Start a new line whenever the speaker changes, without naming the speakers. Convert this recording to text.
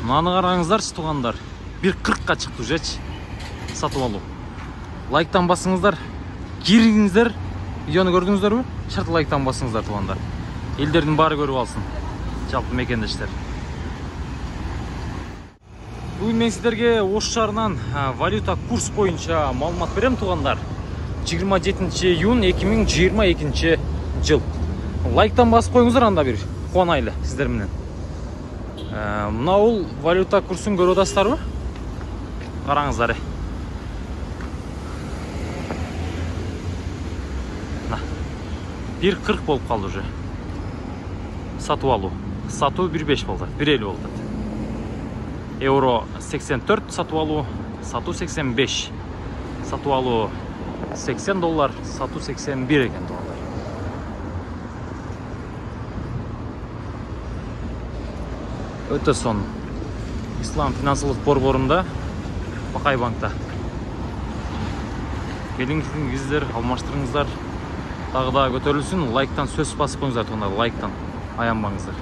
Мынаны қараңыздаршы туғандар. 1.40-қа шықты жеч. Сатып алу. Лайктан басыңыздар. Киріңіздер. Видеоны көрдіңіздер ме? Шарт лайктан басыңыздар туғандар. Елдердің бары көріп алсын. Жалпы мекендештер. Бүгін мен сіздерге осы шарынан валюта курс бойынша малымат берем туғандар. 27 июнь 2022 жыл. Лайктан басып қойыңыздар, анда бір қуанайлы сіздер менен. Мына ол валюта курсын көріп отырсыздар ма? Қараңыздар. 1.40 болып қалды уже. Сату алу. Сату 1.5 болды. 1.50 болды. Euro 84 сату алу. Сату 85. Сату алу $80. Сату 81 екен туғандар. Өте сон. Ислам финансылық борборында Бақай банкта. Келіңіздер, алмаштырыңыздар. Тағы да көтерілсін. Лайктан сөз басып қойыңыздар туғандар. Лайктан аянбаңыздар.